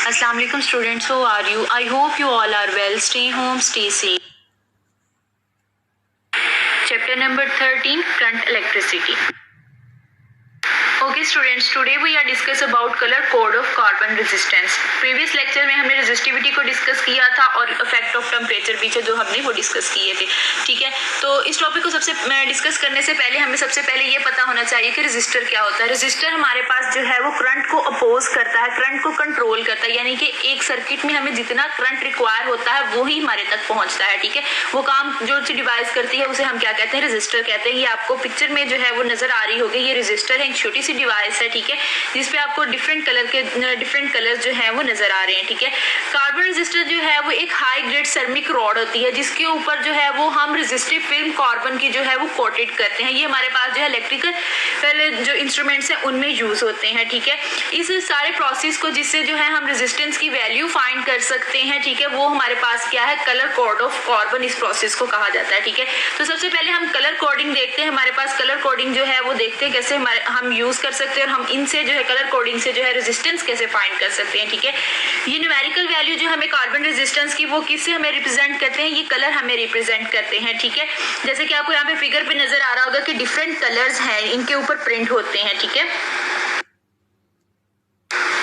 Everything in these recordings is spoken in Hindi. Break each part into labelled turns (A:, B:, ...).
A: Assalamu alaikum students, how are you? I hope you all are well. Stay home, stay safe. Chapter number 13, Current Electricity. Okay students, today we are discuss about color code of carbon resistance. Previous lecture में हमने resistivity को डिस्कस किया था और effect of temperature पीछे जो हमने वो डिस्कस किए थे, ठीक है। तो इस टॉपिक को डिस्कस करने से पहले हमें सबसे पहले ये पता होना चाहिए कि रेजिस्टर क्या होता है। रेजिस्टर हमारे पास जो है वो करंट को अपोज करता है, करंट को कंट्रोल करता है, यानी कि एक सर्किट में हमें जितना करंट रिक्वायर होता है वो ही हमारे तक पहुंचता है, ठीक है। वो काम जो डिवाइस करती है उसे हम क्या कहते हैं, रेजिस्टर कहते हैं। ये आपको पिक्चर में जो है वो नजर आ रही होगी, ये रेजिस्टर है, एक छोटी सी डिवाइस है, ठीक है, जिसपे आपको डिफरेंट कलर जो है वो नजर आ रहे हैं, ठीक है। कार्बन रेजिस्टर जो है वो एक हाई ग्रेड सेरेमिक रॉड होती है जिसके ऊपर जो है वो हम रेजिस्टिव फिल्म कार्बन की जो है वो कोटेड करते हैं। ये हमारे पास जो है इलेक्ट्रिकल जो इंस्ट्रूमेंट्स हैं उनमें यूज होते हैं, ठीक है। इस सारे प्रोसेस को जिससे जो है हम रेजिस्टेंस की वैल्यू फाइंड कर सकते हैं, ठीक है, वो हमारे पास क्या है, कलर कोड ऑफ कार्बन इस प्रोसेस को कहा जाता है, ठीक है। तो सबसे पहले हम कलर कोडिंग देखते हैं। हमारे पास कलर कोडिंग जो है वो देखते हैं कैसे हम यूज कर सकते हैं और हम इनसे जो है कलर कोडिंग से जो है रेजिस्टेंस कैसे फाइंड कर सकते हैं, ठीक है। ये न्यूमेरिकल वैल्यू जो हमें कार्बन रेजिस्टेंस की वो किससे हमें रिप्रेजेंट करते हैं, ये कलर हमें रिप्रेजेंट करते हैं, ठीक है। जैसे कि आपको यहाँ पे फिगर पे नजर आ रहा होगा कि डिफरेंट कलर्स हैं, इनके ऊपर प्रिंट होते हैं, ठीक है।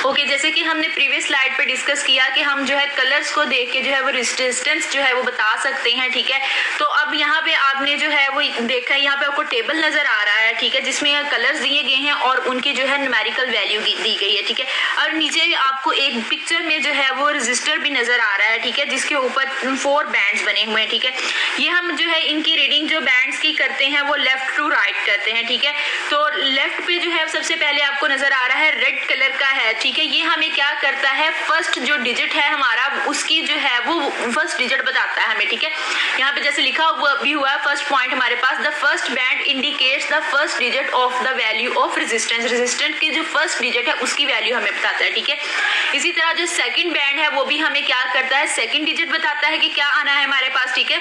A: ओके, जैसे कि हमने प्रीवियस स्लाइड पे डिस्कस किया कि हम जो है कलर्स को देख के जो है वो रेजिस्टेंस जो है वो बता सकते हैं, ठीक है। तो अब यहाँ पे आपने जो है वो देखा है, यहाँ पे आपको टेबल नजर आ रहा है, ठीक है, जिसमें कलर्स दिए गए हैं और उनकी जो है न्यूमेरिकल वैल्यू दी गई है, ठीक है। और नीचे आपको एक पिक्चर में जो है वो रजिस्टर भी नजर आ रहा है, ठीक है, जिसके ऊपर 4 बैंड्स बने हुए हैं, ठीक है। ये हम जो है इनकी रीडिंग जो बैंड्स की करते हैं वो लेफ्ट टू राइट करते हैं, ठीक है। तो लेफ्ट पे जो है सबसे पहले आपको नजर आ रहा है रेड कलर का है, ठीक है। ये हमें क्या करता है, फर्स्ट जो डिजिट है हमारा उसकी जो है वो फर्स्ट डिजिट बताता है हमें, ठीक है। यहाँ पे जैसे लिखा भी हुआ है फर्स्ट पॉइंट हमारे पास, the first band indicates the first digit of the value of resistance. Resistance की जो फर्स्ट डिजिट है उसकी वैल्यू हमें बताता है, ठीक है। इसी तरह जो सेकंड बैंड है वो भी हमें क्या करता है, सेकंड डिजिट बताता है कि क्या आना है हमारे पास, ठीक है।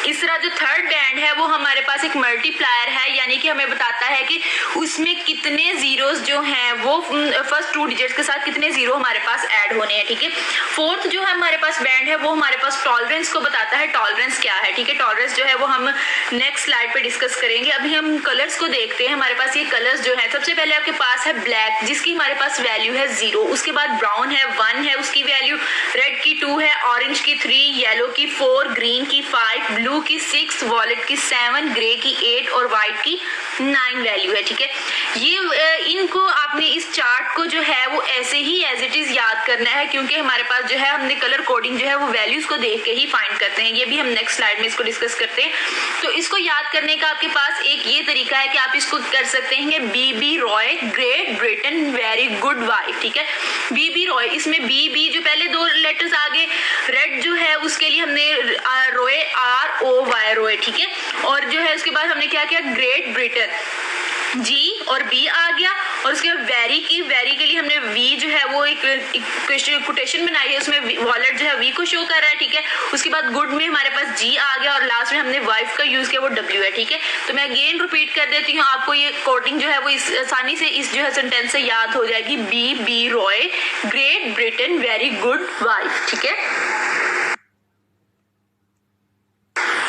A: इस तरह जो थर्ड बैंड है वो हमारे पास एक मल्टीप्लायर है, यानी कि हमें बताता है कि उसमें कितने जीरोस जो हैं वो फर्स्ट 2 डिजिट्स के साथ कितने जीरो हमारे पास ऐड होने हैं, ठीक है। फोर्थ जो है हमारे पास बैंड है वो हमारे पास टॉलरेंस को बताता है, टॉलरेंस क्या है, ठीक है। टॉलरेंस जो है वो हम नेक्स्ट स्लाइड पे डिस्कस करेंगे। अभी हम कलर्स को देखते हैं। हमारे पास ये कलर्स जो है, सबसे पहले आपके पास है ब्लैक जिसकी हमारे पास वैल्यू है 0, उसके बाद ब्राउन है 1 है उसकी वैल्यू, रेड की 2 है, ऑरेंज की 3, येलो की 4, ग्रीन की 5, ब्लू की 6, वॉयलेट की 7, ग्रे की 8 और व्हाइट की 9 वैल्यू है, ठीक है। ये इनको आपने इस चार्ट को जो है वो ऐसे ही एज इट इज याद करना है, क्योंकि हमारे पास जो है हमने कलर कोडिंग जो है वो वैल्यूज को देख के ही फाइंड करते हैं। ये भी हम नेक्स्ट स्लाइड में इसको डिस्कस करते हैं। तो इसको याद करने का आपके पास एक ये तरीका है कि आप इसको कर सकते हैं B B Roy Great Britain very good wife, ठीक है। बीबी रॉय, इसमें बी जो पहले 2 लेटर्स आगे, रेड जो है उसके लिए हमने रॉय ROY रॉय, ठीक है। और जो है उसके बाद हमने क्या किया, ग्रेट ब्रिटेन G और B आ गया, और उसके बाद वेरी के लिए हमने V जो है वो एक कोटेशन बनाई है, उसमें वॉलेट जो है V को शो कर रहा है, ठीक है। उसके बाद गुड में हमारे पास G आ गया और लास्ट में हमने वाइफ का यूज किया वो W है, ठीक है। तो मैं अगेन रिपीट कर देती हूँ, आपको ये कोडिंग जो है वो आसानी से इस जो है सेंटेंस से याद हो जाएगी, B Roy Great Britain very good wife, ठीक है।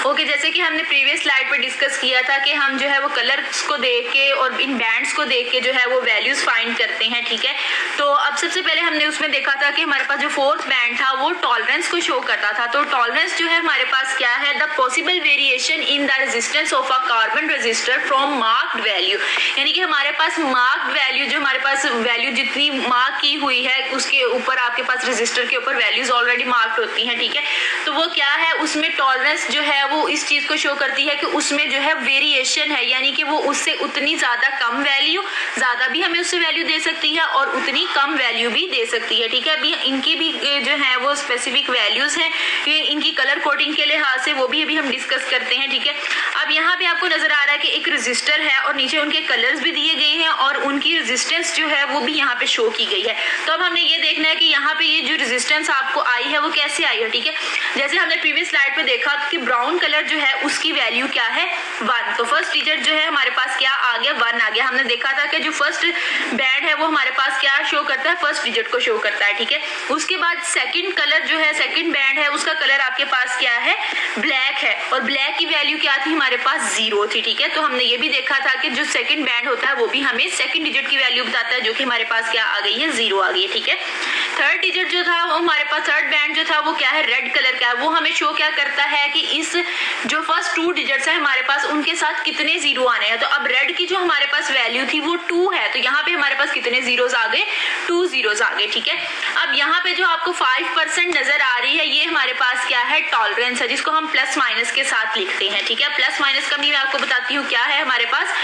A: ओके, जैसे कि हमने प्रीवियस स्लाइड पे डिस्कस किया था कि हम जो है वो कलर्स को देख के और इन बैंड्स को देख के जो है वो वैल्यूज फाइंड करते हैं, ठीक है। तो अब सबसे पहले हमने उसमें देखा था कि हमारे पास जो फोर्थ बैंड था वो टॉलरेंस को शो करता था। तो टॉलरेंस जो है हमारे पास क्या है, the possible variation in the resistance of a carbon resistor from marked value, यानी कि हमारे पास मार्क्ड वैल्यू जो हमारे पास वैल्यू जितनी मार्क की हुई है उसके ऊपर आपके पास रेजिस्टर के ऊपर वैल्यूज ऑलरेडी मार्क्ड होती हैं, ठीक है। तो वो क्या है, उसमें टॉलरेंस जो है वो इस चीज को शो करती है कि उसमें जो है वेरिएशन है, यानी कि वो उससे उतनी ज्यादा कम वैल्यू, ज्यादा भी हमें उससे वैल्यू दे सकती है और उतनी कम वैल्यू भी दे सकती है, ठीक है। अभी इनकी भी जो है वो स्पेसिफिक वैल्यूज हैं, इनकी कलर कोडिंग के लिहाज से वो भी अभी हम डिस्कस करते हैं, ठीक है। अब अब यहाँ पे आपको नजर आ रहा है कि एक रजिस्टर है और नीचे उनके कलर्स भी दिए गए हैं और उनकी रेजिस्टेंस जो है वो भी यहाँ पे शो की गई है। तो अब हमने ये देखना है कि यहाँ पे ये जो रेजिस्टेंस आपको आई है वो कैसे आई है, ठीक है। जैसे हमने प्रीवियस स्लाइड पे देखा कि ब्राउन कलर जो है उसकी वैल्यू क्या है 1, तो फर्स्ट डिजिट जो है हमारे पास क्या आ गया 1 आ गया। हमने देखा था कि जो फर्स्ट बैंड है वो हमारे पास क्या शो करता है, फर्स्ट डिजिट को शो करता है, ठीक है। उसके बाद सेकंड कलर जो है, सेकंड बैंड है, उसका कलर आपके पास क्या है, ब्लैक है, और ब्लैक की वैल्यू क्या थी हमारे पास 0 थी, ठीक है। तो हमने ये भी देखा था कि जो सेकंड बैंड होता है वो भी हमें सेकंड डिजिट की वैल्यू बताता है, जो कि हमारे पास क्या आ गई है 0 आ गई है, ठीक है। थर्ड डिजिट जो था वो हमारे पास, थर्ड बैंड जो था वो क्या है, रेड कलर का है, वो हमें शो क्या करता है कि इस जो फर्स्ट 2 डिजिट्स है हमारे पास उनके साथ कितने 0 आने हैं। तो अब रेड की जो हमारे पास वैल्यू थी वो 2 है, तो यहाँ पे हमारे पास कितने जीरोस आ गए, 2 जीरोस आ गए, ठीक है। अब यहाँ पे जो आपको 5% नजर आ रही है ये हमारे पास क्या है, टॉलरेंस है, जिसको हम प्लस माइनस के साथ लिखते हैं, ठीक है। प्लस माइनस का भी मैं आपको बताती हूँ क्या है हमारे पास।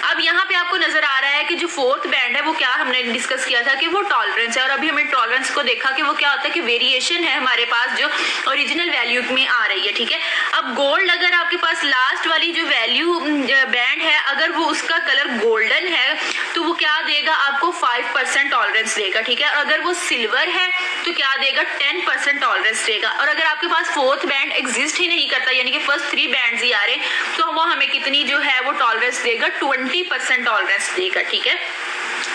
A: अब यहाँ पे आपको नजर आ रहा है कि जो फोर्थ बैंड है वो क्या हमने डिस्कस किया था कि वो टॉलरेंस है, और अभी हमने टॉलरेंस को देखा कि वो क्या होता है कि वेरिएशन है हमारे पास जो ओरिजिनल वैल्यू में आ रही है, ठीक है। अब गोल्ड, अगर आपके पास लास्ट वाली जो वैल्यू बैंड है अगर वो उसका कलर गोल्डन है तो वो क्या देगा आपको 5% टॉलरेंस देगा, ठीक है। और अगर वो सिल्वर है तो क्या देगा 10% टॉलरेंस देगा। और अगर आपके पास फोर्थ बैंड एग्जिस्ट ही नहीं करता, यानी कि फर्स्ट 3 बैंड्स ही आ रहे, तो वो हमें कितनी जो है वो टॉलरेंस देगा, 20% टॉलरेंस देगा, ठीक है।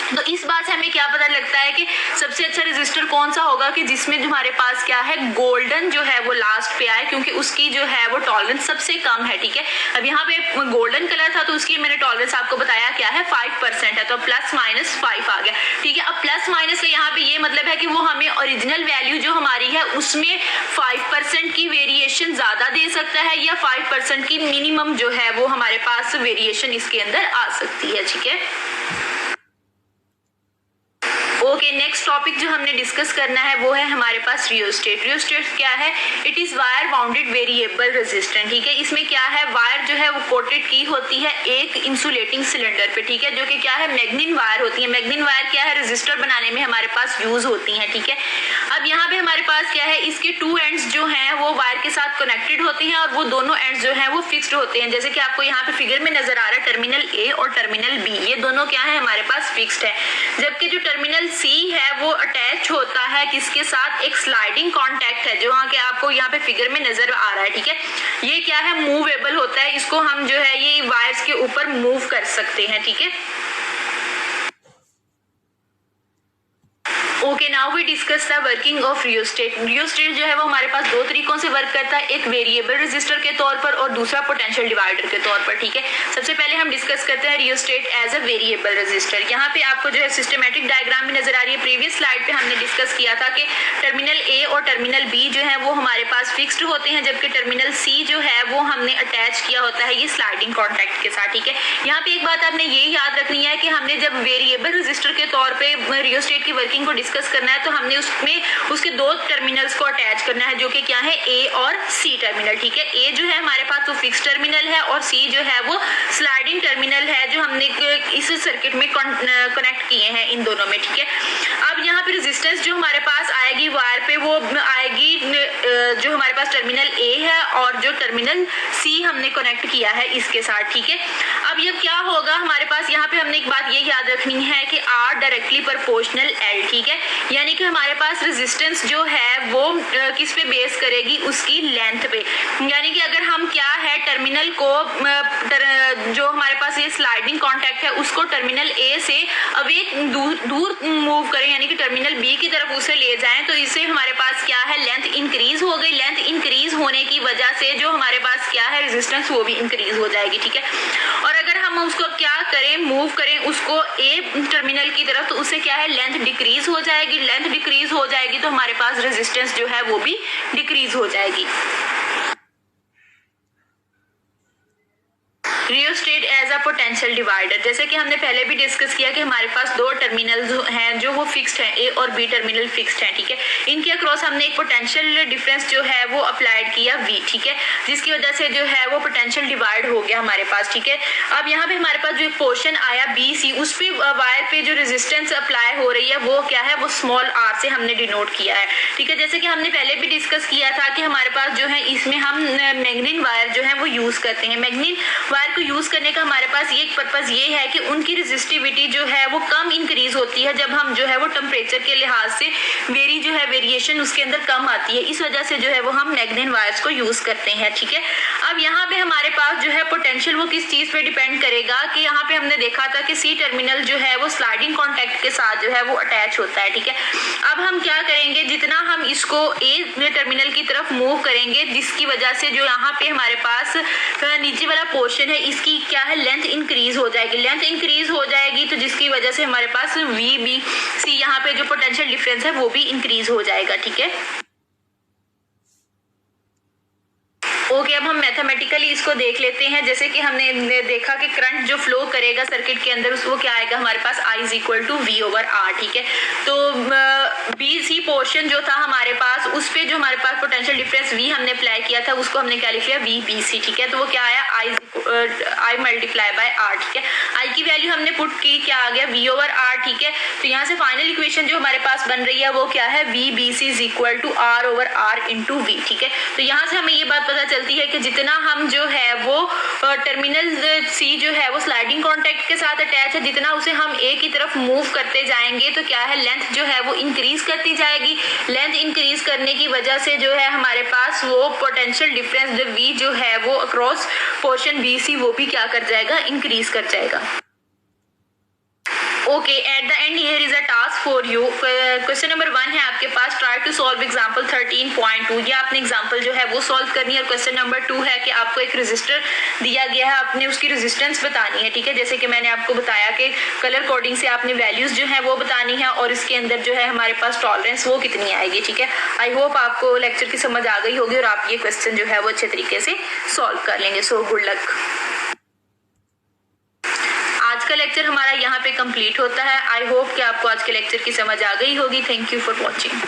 A: तो इस बात से हमें क्या पता लगता है कि सबसे अच्छा रेजिस्टर कौन सा होगा कि जिसमें हमारे पास क्या है, गोल्डन जो है वो लास्ट पे आए, क्योंकि उसकी जो है वो टॉलरेंस सबसे कम है, ठीक है। अब यहाँ पे गोल्डन कलर था तो उसकी मैंने टॉलरेंस आपको बताया क्या है 5% है, तो प्लस माइनस 5 आ गया, ठीक है। अब प्लस माइनस का यहाँ पे ये मतलब है कि वो हमें ओरिजिनल वैल्यू जो हमारी है उसमें 5% की वेरिएशन ज्यादा दे सकता है, या 5% की मिनिमम जो है वो हमारे पास वेरिएशन इसके अंदर आ सकती है, ठीक है। ओके, नेक्स्ट टॉपिक जो हमने डिस्कस करना है वो है हमारे पास रियोस्टेट। रियोस्टेट क्या है, it is wire bounded variable resistance, ठीक है। इसमें क्या है, वायर जो है वो कोटेड की होती है एक इंसुलेटिंग सिलेंडर पे, ठीक है, जो कि क्या है, मैग्नीन वायर होती है। मैग्नीन वायर क्या है, रेजिस्टर बनाने में हमारे पास यूज होती है, ठीक है। अब यहाँ पे हमारे पास क्या है, इसके 2 एंड्स जो हैं वो वायर के साथ कनेक्टेड होते हैं और वो दोनों एंड्स जो हैं वो फिक्स्ड होते हैं, जैसे कि आपको यहाँ पे फिगर में नजर आ रहा है, टर्मिनल ए और टर्मिनल बी, ये दोनों क्या है हमारे पास फिक्स्ड है। जबकि जो टर्मिनल सी है वो अटैच होता है किसके साथ, एक स्लाइडिंग कॉन्टैक्ट है, जो कि आपको यहाँ पे फिगर में नजर आ रहा है, ठीक है। ये क्या है, मूवेबल होता है, इसको हम जो है ये वायर्स के ऊपर मूव कर सकते हैं, ठीक है। Okay, now we discuss the working of rheostat. Rheostat जो है वो हमारे पास 2 तरीकों से वर्क करता है, एक वेरिएबल रेजिस्टर के तौर पर और दूसरा पोटेंशियल डिवाइडर के तौर पर, ठीक है। सबसे पहले हम डिस्कस करते हैं rheostat as a variable resistor. यहाँ पे आपको जो है सिस्टमेटिक डायग्राम भी नजर आ रही है। प्रीवियस स्लाइड पे हमने डिस्कस किया था कि टर्मिनल ए और टर्मिनल बी जो है वो हमारे पास फिक्स्ड होते हैं, जबकि टर्मिनल सी जो है वो हमने अटैच किया होता है ये स्लाइडिंग कॉन्टैक्ट के साथ, ठीक है। यहाँ पे एक बात आपने ये याद रखनी है कि हमने जब वेरिएबल रेजिस्टर के तौर पर रियोस्टेट की वर्किंग को डिस्कस करना है तो हमने उसमें उसके 2 टर्मिनल्स को अटैच करना है, जो कि क्या है, ए और सी टर्मिनल, ठीक है। ए जो है हमारे पास वो फिक्स टर्मिनल है और सी जो है वो स्लाइडिंग टर्मिनल है, जो हमने इस सर्किट में कनेक्ट किए हैं इन दोनों में, ठीक है। अब यहाँ पे रेजिस्टेंस जो हमारे पास आएगी वायर पे वो आएगी जो हमारे पास टर्मिनल ए है और जो टर्मिनल सी हमने कनेक्ट किया है इसके साथ, ठीक है। अब ये क्या होगा हमारे पास, यहाँ पे हमने एक बात ये याद रखनी है कि आर डायरेक्टली प्रोपोर्शनल एल, ठीक है। यानी कि हमारे पास रेजिस्टेंस जो है वो किस पे बेस करेगी, उसकी लेंथ पे। यानी कि अगर हम क्या है टर्मिनल को जो हमारे पास ये स्लाइडिंग कॉन्टैक्ट है उसको टर्मिनल ए से अब एक दूर मूव करें, यानी कि टर्मिनल बी की तरफ उसे ले जाएं, तो इससे हमारे पास क्या है, लेंथ इंक्रीज हो गई। लेंथ इंक्रीज होने की वजह से जो हमारे पास क्या है रेजिस्टेंस वो भी इंक्रीज हो जाएगी, ठीक है। और अगर हम उसको क्या करें, मूव करें उसको ए टर्मिनल की तरफ, तो उससे क्या है, लेंथ डिक्रीज हो जाएगी। लेंथ डिक्रीज हो जाएगी तो हमारे पास रेजिस्टेंस जो है वो भी डिक्रीज हो जाएगी। Rheostat as a potential divider. जैसे कि हमने पहले भी डिस्कस किया कि हमारे पास दो टर्मिनल हैं जो वो फिक्स्ड हैं, ए और बी टर्मिनल फिक्स्ड हैं, ठीक है। इनके अक्रॉस हमने एक पोटेंशियल डिफरेंस जो है वो अप्लाइड किया वी, ठीक है, जिसकी वजह से जो है वो पोटेंशियल डिवाइड हो गया हमारे पास, ठीक है। अब यहाँ पे हमारे पास जो एक पोर्शन आया बी सी, उस पे वायर पे जो रेजिस्टेंस अप्लाई हो रही है वो क्या है, वो स्मॉल आर से हमने डिनोट किया है, ठीक है। जैसे कि हमने पहले भी डिस्कस किया था कि हमारे पास जो है इसमें हम मैग्नीन वायर जो है वो यूज करते हैं। मैग्नीन वायर को यूज करने का हमारे पास ये पर्पज ये है कि उनकी रेजिस्टिविटी जो है वो कम इंक्रीज होती है जब हम जो है वो टेम्परेचर के लिहाज से वेरिएशन उसके अंदर कम आती है, इस वजह से जो है वो हम मैग्नीन वायर्स को यूज करते हैं, ठीक है। अब यहाँ पे हमारे पास जो है पोटेंशियल वो किस चीज पे डिपेंड करेगा कि यहाँ पे हमने देखा था कि सी टर्मिनल जो है वो स्लाइडिंग कॉन्टैक्ट के साथ जो है वो अटैच होता है, ठीक है। अब हम क्या करेंगे, जितना हम इसको ए टर्मिनल की तरफ मूव करेंगे, जिसकी वजह से जो यहाँ पे हमारे पास नीचे वाला पोर्शन है इसकी क्या है, लेंथ इंक्रीज हो जाएगी। लेंथ इंक्रीज हो जाएगी तो जिसकी वजह से हमारे पास वी बी सी यहाँ पे जो पोटेंशियल डिफरेंस है वो भी इंक्रीज हो जाएगा, ठीक है। ओके, अब हम मैथमेटिकली इसको देख लेते हैं। जैसे कि हमने देखा कि करंट जो फ्लो करेगा सर्किट के अंदर उसको क्या आएगा हमारे पास, I is equal to V over R, ठीक है। तो बी सी पोर्शन जो था हमारे पास उस पे जो हमारे पास पोटेंशियल डिफरेंस वी हमने अप्लाई किया था उसको हमने क्या लिख लिया, वी बी सी, ठीक है। तो वो क्या आया, I मल्टीप्लाई बाय आर, ठीक है। I की वैल्यू हमने पुट की, क्या आ गया, वी ओवर आर, ठीक है। तो यहाँ से फाइनल इक्वेशन जो हमारे पास बन रही है वो क्या है, V B C is equal to R over R into V, ठीक है। तो यहाँ से हमें ये बात पता चलती है कि जितना हम जो है वो टर्मिनल सी जो है वो स्लाइडिंग कॉन्टैक्ट के साथ अटैच है, जितना उसे हम ए की तरफ मूव करते जाएंगे तो क्या है, लेंथ जो है वो इंक्रीज करती जाएगी। लेंथ इंक्रीज करने की वजह से जो है हमारे पास वो पोटेंशियल डिफरेंस जो वी जो है वो अक्रॉस पोर्शन बी सी वो भी क्या कर जाएगा, इंक्रीज कर जाएगा। Okay, at the end here is a task for you. Question number 1 है आपके पास, ट्राई टू सॉल्व एग्जांपल 13.2। ये आपने एग्जांपल जो है वो सॉल्व करनी है। और क्वेश्चन नंबर 2 है कि आपको एक रेजिस्टर दिया गया है, आपने उसकी रेजिस्टेंस बतानी है, ठीक है। जैसे कि मैंने आपको बताया कि कलर कोडिंग से आपने वैल्यूज जो है वो बतानी है और इसके अंदर जो है हमारे पास टॉलरेंस वो कितनी आएगी, ठीक है। आई होप आपको लेक्चर की समझ आ गई होगी और आप ये क्वेश्चन जो है वो अच्छे तरीके से सॉल्व कर लेंगे। So good luck. आज का लेक्चर हमारा यहाँ पे कंप्लीट होता है। आई होप कि आपको आज के लेक्चर की समझ आ गई होगी। Thank you for watching.